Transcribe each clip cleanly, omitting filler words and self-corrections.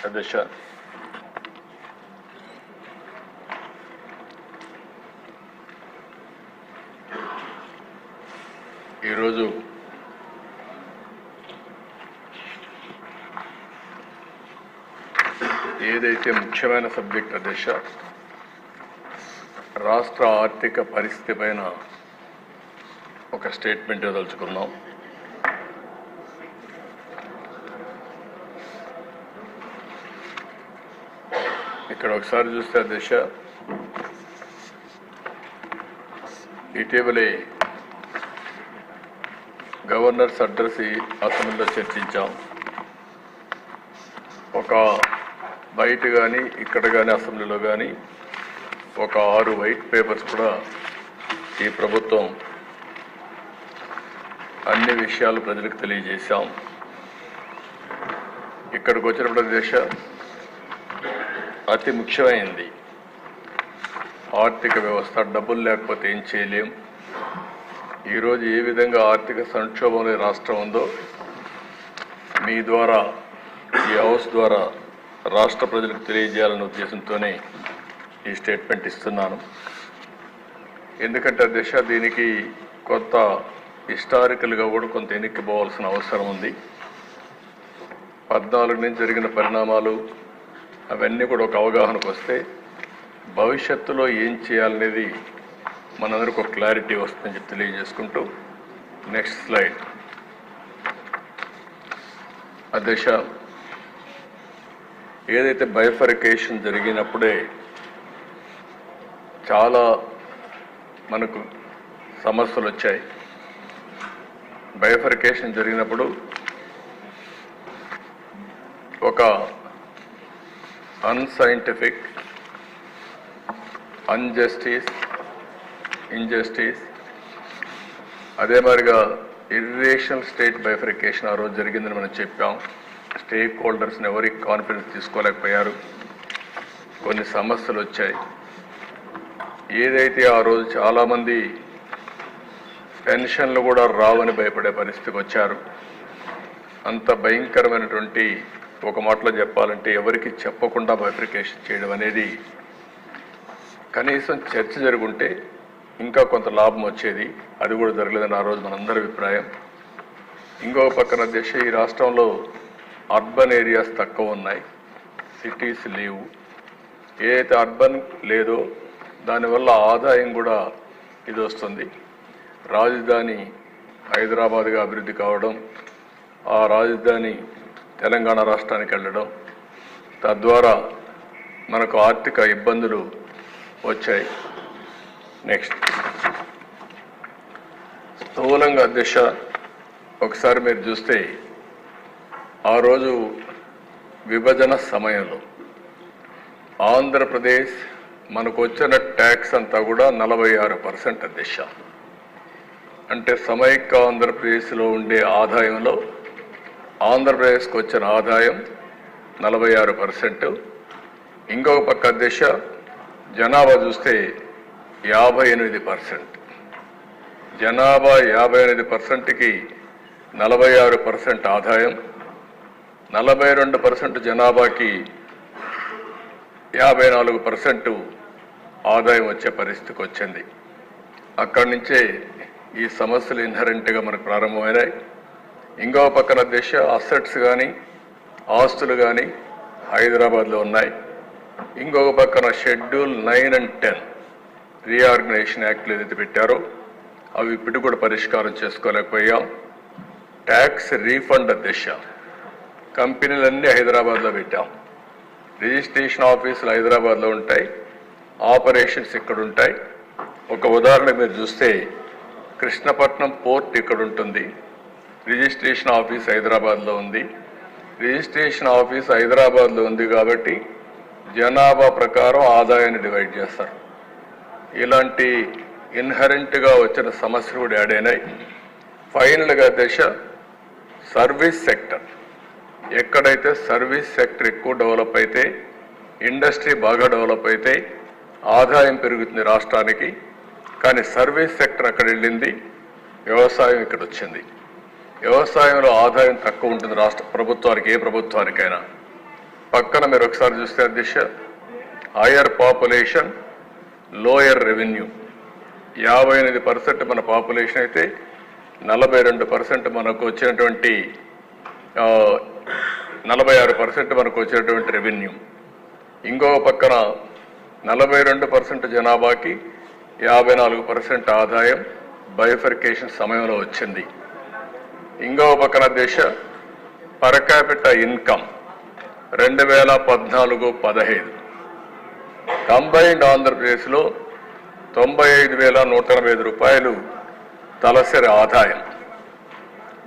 అధ్యక్ష, ఈరోజు ఏదైతే ముఖ్యమైన సబ్జెక్ట్ అధ్యక్ష, రాష్ట్ర ఆర్థిక పరిస్థితి పైన ఒక స్టేట్మెంట్ ఇవ్వదలుచుకున్నాం. ఇక్కడ ఒకసారి చూస్తే అధ్యక్ష, ఇటీవలే గవర్నర్స్ అడ్రస్ అసెంబ్లీలో చర్చించాం. ఒక బయట కానీ ఇక్కడ కానీ అసెంబ్లీలో కానీ ఒక 6 వైట్ పేపర్స్ కూడా ఈ ప్రభుత్వం అన్ని విషయాలు ప్రజలకు తెలియజేశాం. ఇక్కడికి వచ్చినప్పుడు అధ్యక్ష, అతి ముఖ్యమైనది ఆర్థిక వ్యవస్థ. డబ్బులు లేకపోతే ఏం చేయలేం. ఈరోజు ఏ విధంగా ఆర్థిక సంక్షోభంలో రాష్ట్రం ఉందో మీ ద్వారా, ఈ హౌస్ ద్వారా రాష్ట్ర ప్రజలకు తెలియజేయాలనే ఉద్దేశంతోనే ఈ స్టేట్మెంట్ ఇస్తున్నాను. ఎందుకంటే అధ్యక్ష, దీనికి కొంత హిస్టారికల్గా కూడా కొంత వెనక్కి పోవాల్సిన అవసరం ఉంది. 14 నుంచి జరిగిన పరిణామాలు అవన్నీ కూడా ఒక అవగాహనకు వస్తే భవిష్యత్తులో ఏం చేయాలనేది మనందరికీ ఒక క్లారిటీ వస్తుందని చెప్పి తెలియజేసుకుంటూ, నెక్స్ట్ స్లైడ్ అధ్యక్ష, ఏదైతే బైఫర్కేషన్ జరిగినప్పుడే చాలా మనకు సమస్యలు వచ్చాయి. బైఫర్కేషన్ జరిగినప్పుడు ఒక అన్సైంటిఫిక్, అన్జస్టిస్, ఇంజస్టిస్, అదే మాదిరిగా ఇర్రేషనల్ స్టేట్ బైఫర్కేషన్ ఆ రోజు జరిగిందని మనం చెప్పాం. స్టేక్ హోల్డర్స్ని ఎవరికి కాన్ఫిడెన్స్ తీసుకోలేకపోయారు. కొన్ని సమస్యలు వచ్చాయి. ఏదైతే ఆ రోజు చాలామంది పెన్షన్లు కూడా రావని భయపడే పరిస్థితికి వచ్చారు. అంత భయంకరమైనటువంటి, ఒక మాటలో చెప్పాలంటే ఎవరికి చెప్పకుండా బైఫర్కేషన్ చేయడం అనేది, కనీసం చర్చ జరుగుంటే ఇంకా కొంత లాభం వచ్చేది. అది కూడా జరగలేదని ఆ రోజు మనందరి అభిప్రాయం. ఇంకొక పక్కన అధ్యక్ష, ఈ రాష్ట్రంలో అర్బన్ ఏరియాస్ తక్కువ ఉన్నాయి, సిటీస్ లేవు. ఏదైతే అర్బన్ లేదో దానివల్ల ఆదాయం కూడా ఇది వస్తుంది. రాజధాని హైదరాబాద్గా అభివృద్ధి కావడం, ఆ రాజధాని తెలంగాణ రాష్ట్రానికి వెళ్ళడం, తద్వారా మనకు ఆర్థిక ఇబ్బందులు వచ్చాయి. నెక్స్ట్ స్థూలంగా అధ్యక్ష, ఒకసారి మీరు చూస్తే ఆ రోజు విభజన సమయంలో ఆంధ్రప్రదేశ్ మనకు వచ్చిన ట్యాక్స్ అంతా కూడా 46% అధ్యక్ష. అంటే సమైక్య ఆంధ్రప్రదేశ్లో ఉండే ఆదాయంలో ఆంధ్రప్రదేశ్కి వచ్చిన ఆదాయం 46%. ఇంకొక పక్క అధ్యక్ష, జనాభా చూస్తే 58%. జనాభా 58%కి 46% ఆదాయం, 42% జనాభాకి 54% ఆదాయం వచ్చే పరిస్థితికి వచ్చింది. అక్కడి నుంచే ఈ సమస్యలు ఇన్హరెంట్గా మనకు ప్రారంభమైనాయి. ఇంకొక పక్కన దేశ అసెట్స్ కానీ ఆస్తులు కానీ హైదరాబాద్లో ఉన్నాయి. ఇంకొక పక్కన షెడ్యూల్ 9 and 10 రీఆర్గనైజేషన్ యాక్ట్లు ఏదైతే పెట్టారో అవి ఇప్పుడు కూడా పరిష్కారం చేసుకోలేకపోయాం. ట్యాక్స్ రీఫండ్ దిశ కంపెనీలన్నీ హైదరాబాద్లో పెట్టాం. రిజిస్ట్రేషన్ ఆఫీసులు హైదరాబాద్లో ఉంటాయి, ఆపరేషన్స్ ఇక్కడ ఉంటాయి. ఒక ఉదాహరణ మీరు చూస్తే కృష్ణపట్నం పోర్ట్ ఇక్కడ ఉంటుంది, రిజిస్ట్రేషన్ ఆఫీస్ హైదరాబాద్లో ఉంది. రిజిస్ట్రేషన్ ఆఫీస్ హైదరాబాద్లో ఉంది కాబట్టి జనాభా ప్రకారం ఆదాయాన్ని డివైడ్ చేస్తారు. ఇలాంటి ఇన్హరెంట్గా వచ్చిన సమస్యలు కూడా యాడ్ అయినాయి. ఫైనల్గా దశ సర్వీస్ సెక్టర్, ఎక్కడైతే సర్వీస్ సెక్టర్ ఎక్కువ డెవలప్ అయితే, ఇండస్ట్రీ బాగా డెవలప్ అయితే ఆదాయం పెరుగుతుంది రాష్ట్రానికి. కానీ సర్వీస్ సెక్టర్ అక్కడ వెళ్ళింది, వ్యవసాయం ఇక్కడ వచ్చింది. వ్యవసాయంలో ఆదాయం తక్కువ ఉంటుంది రాష్ట్ర ప్రభుత్వానికి, ఏ ప్రభుత్వానికైనా. పక్కన మీరు ఒకసారి చూస్తే అధ్యక్ష, హయ్యర్ పాపులేషన్ లోయర్ రెవెన్యూ. 58% మన పాపులేషన్ అయితే 42% మనకు వచ్చినటువంటి 46% మనకు వచ్చినటువంటి రెవెన్యూ. ఇంకో పక్కన 42% జనాభాకి 54% ఆదాయం బైఫర్కేషన్ సమయంలో వచ్చింది. ఇంకో పక్కన దేశ పర్ క్యాపిటా ఇన్కమ్ 2014-15 కంబైన్డ్ ఆంధ్రప్రదేశ్లో 95,185 రూపాయలు తలసరి ఆదాయం.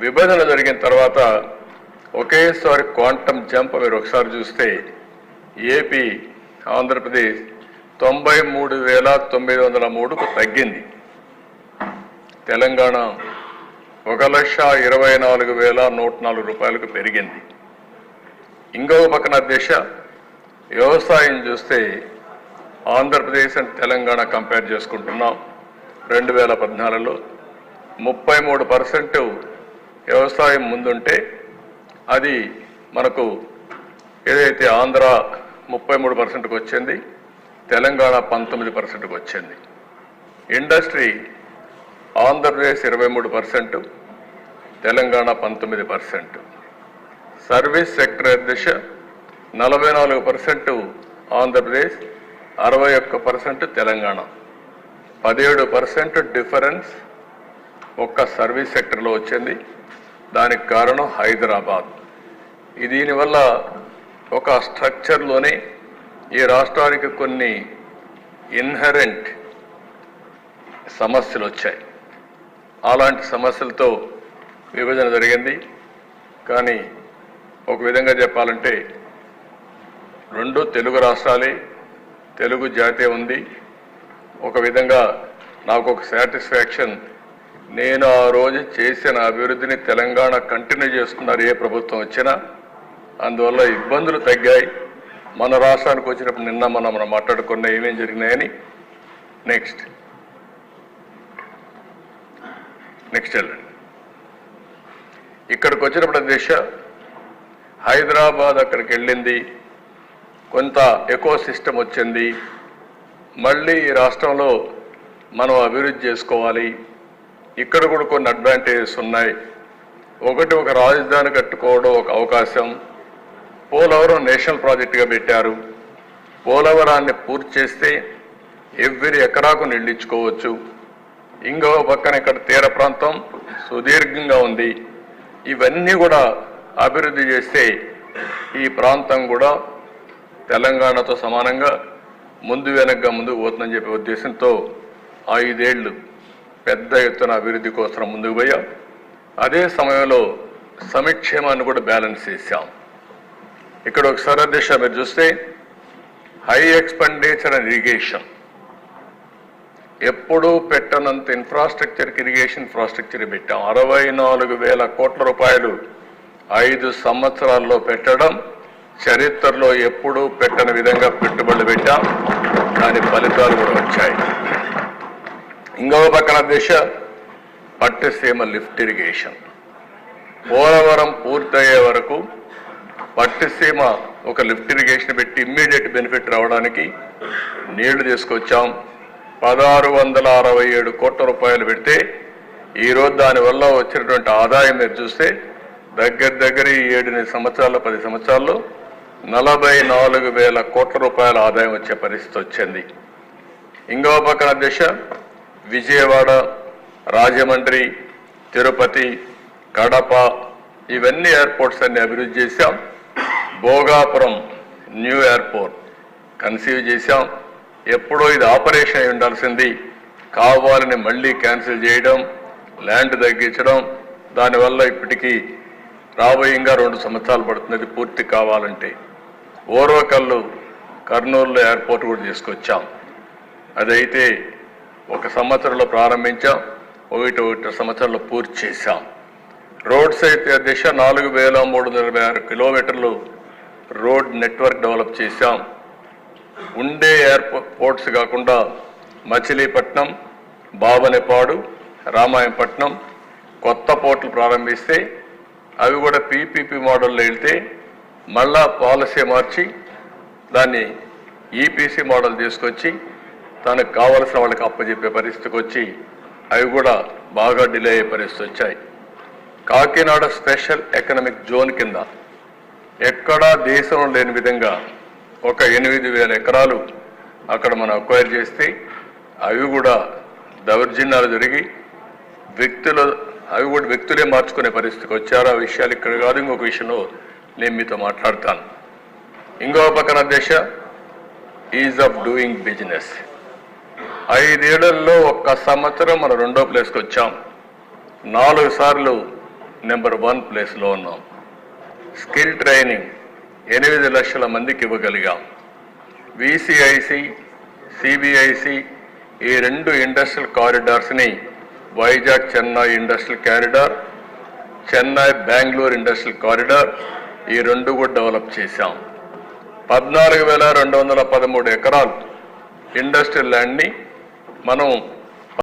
విభజన జరిగిన తర్వాత ఒకేసారి క్వాంటమ్ జంప్ మీరు ఒకసారి చూస్తే ఏపీ ఆంధ్రప్రదేశ్ 93,903కు తగ్గింది. తెలంగాణ 1,24,104 రూపాయలకు పెరిగింది. ఇంకొక పక్కన దేశ వ్యవసాయం చూస్తే ఆంధ్రప్రదేశ్ అండ్ తెలంగాణ కంపేర్ చేసుకుంటున్నాం. 2014లో 33% వ్యవసాయం ముందుంటే అది మనకు ఏదైతే ఆంధ్ర 33%కు వచ్చింది, తెలంగాణ 19%కు వచ్చింది. Industry Andhra Pradesh 23%, Telangana 19%. Service sector దిశ 44% ఆంధ్రప్రదేశ్, 61% తెలంగాణ. 17% డిఫరెన్స్ ఒక్క సర్వీస్ సెక్టర్లో వచ్చింది. దానికి కారణం హైదరాబాద్. దీనివల్ల ఒక స్ట్రక్చర్లోనే ఈ రాష్ట్రానికి కొన్ని ఇన్హరెంట్ సమస్యలు వచ్చాయి. అలాంటి సమస్యలతో విభజన జరిగింది. కానీ ఒక విధంగా చెప్పాలంటే రెండు తెలుగు రాష్ట్రాలే, తెలుగు జాతి ఉంది. ఒక విధంగా నాకు ఒక సాటిస్ఫాక్షన్, నేను ఆ రోజు చేసిన అభివృద్ధిని తెలంగాణ కంటిన్యూ చేస్తున్నారు ఏ ప్రభుత్వం వచ్చినా. అందువల్ల ఇబ్బందులు తగ్గాయి. మన రాష్ట్రానికి వచ్చినప్పుడు నిన్న మనం మాట్లాడుకున్న ఏమేం జరిగినాయని. నెక్స్ట్ వెళ్ళండి. ఇక్కడికి వచ్చినప్పుడు దేశ హైదరాబాద్ అక్కడికి వెళ్ళింది, కొంత ఎకో సిస్టమ్ వచ్చింది. మళ్ళీ ఈ రాష్ట్రంలో మనం అభివృద్ధి చేసుకోవాలి. ఇక్కడ కూడా కొన్ని అడ్వాంటేజెస్ ఉన్నాయి. ఒకటి, ఒక రాజధాని కట్టుకోవడం ఒక అవకాశం. పోలవరం నేషనల్ ప్రాజెక్టుగా పెట్టారు. పోలవరాన్ని పూర్తి చేస్తే ఎవ్రీ ఎకరాకు నిండించుకోవచ్చు. ఇంకో పక్కన ఇక్కడ తీర ప్రాంతం సుదీర్ఘంగా ఉంది. ఇవన్నీ కూడా అభివృద్ధి చేస్తే ఈ ప్రాంతం కూడా తెలంగాణతో సమానంగా ముందు వెనక్గా ముందుకు పోతుందని చెప్పే ఉద్దేశంతో 5 ఏళ్ళు పెద్ద ఎత్తున అభివృద్ధి కోసం ముందుకు పోయాం. అదే సమయంలో సంక్షేమాన్ని కూడా బ్యాలెన్స్ చేశాం. ఇక్కడ ఒకసారి దిశ మీరు చూస్తే హై ఎక్స్పెండిచర్ అండ్ ఇరిగేషన్, ఎప్పుడూ పెట్టనంత ఇన్ఫ్రాస్ట్రక్చర్కి ఇరిగేషన్ ఇన్ఫ్రాస్ట్రక్చర్ పెట్టాం. 64,000 కోట్ల రూపాయలు 5 సంవత్సరాల్లో పెట్టడం చరిత్రలో ఎప్పుడూ పెట్టని విధంగా పెట్టుబడులు పెట్టాం. దాని ఫలితాలు కూడా వచ్చాయి. ఇంకో పక్కన దిశ పట్టిసీమ లిఫ్ట్ ఇరిగేషన్. పోలవరం పూర్తయ్యే వరకు పట్టిసీమ ఒక లిఫ్ట్ ఇరిగేషన్ పెట్టి ఇమ్మీడియట్ బెనిఫిట్ రావడానికి నీళ్లు తీసుకొచ్చాం. 1,667 కోట్ల రూపాయలు పెడితే ఈరోజు దానివల్ల వచ్చినటువంటి ఆదాయం మీరు చూస్తే దగ్గర 7 సంవత్సరాలు 10 సంవత్సరాల్లో 44,000 కోట్ల రూపాయల ఆదాయం వచ్చే పరిస్థితి వచ్చింది. ఇంకో పక్కన దిశ విజయవాడ, రాజమండ్రి, తిరుపతి, కడప ఇవన్నీ ఎయిర్పోర్ట్స్ అన్ని అభివృద్ధి చేశాం. భోగాపురం న్యూ ఎయిర్పోర్ట్ కన్సీవ్ చేశాం. ఎప్పుడో ఇది ఆపరేషన్ అయి ఉండాల్సింది, కావాలని మళ్ళీ క్యాన్సిల్ చేయడం, ల్యాండ్ తగ్గించడం. దానివల్ల ఇప్పటికీ రాబోయేగా 2 సంవత్సరాలు పడుతుంది పూర్తి కావాలంటే. ఓర్వకల్లు కర్నూలులో ఎయిర్పోర్ట్ కూడా తీసుకొచ్చాం. అదైతే 1 సంవత్సరంలో ప్రారంభించాం, 1 సంవత్సరంలో పూర్తి చేశాం. రోడ్స్ అయితే దిశ 4,326 కిలోమీటర్లు రోడ్ నెట్వర్క్ డెవలప్ చేశాం. ఉండే ఎయిర్పోర్ట్స్ కాకుండా మచిలీపట్నం, బాబనేపాడు, రామాయంపట్నం కొత్త పోర్టులు ప్రారంభిస్తే అవి కూడా పీపీపీ మోడల్లో వెళ్తే మళ్ళా పాలసీ మార్చి దాన్ని ఈపీసీ మోడల్ తీసుకొచ్చి తనకు కావలసిన వాళ్ళకి అప్పచెప్పే పరిస్థితికి వచ్చి అవి కూడా బాగా డిలే అయ్యే పరిస్థితి వచ్చాయి. కాకినాడ స్పెషల్ ఎకనామిక్ జోన్ కింద ఎక్కడా దేశంలో లేని విధంగా ఒక 8,000 ఎకరాలు అక్కడ మనం అక్వైర్ చేస్తే అవి కూడా దౌర్జన్యాలు జరిగి అవి కూడా వ్యక్తులే మార్చుకునే పరిస్థితికి వచ్చారు. ఆ విషయాలు ఇక్కడ కాదు, ఇంకొక విషయంలో నేను మీతో మాట్లాడతాను. ఇంకో పక్కన దశ ఈజ్ ఆఫ్ డూయింగ్ బిజినెస్. 5 ఏళ్లలో ఒక్క సంవత్సరం మనం 2వ ప్లేస్కి వచ్చాం. 4 సార్లు నెంబర్ 1 ప్లేస్లో ఉన్నాం. స్కిల్ ట్రైనింగ్ 8 లక్షల మందికి ఇవ్వగలిగాం. విసిఐసి, సిబిఐసి ఈ 2 ఇండస్ట్రియల్ కారిడార్స్ని Vizag Chennai industrial corridor, Chennai Bengaluru industrial corridor ఈ 2 కూడా డెవలప్ చేశాం. 14,213 ఎకరాలు ఇండస్ట్రియల్ ల్యాండ్ని మనం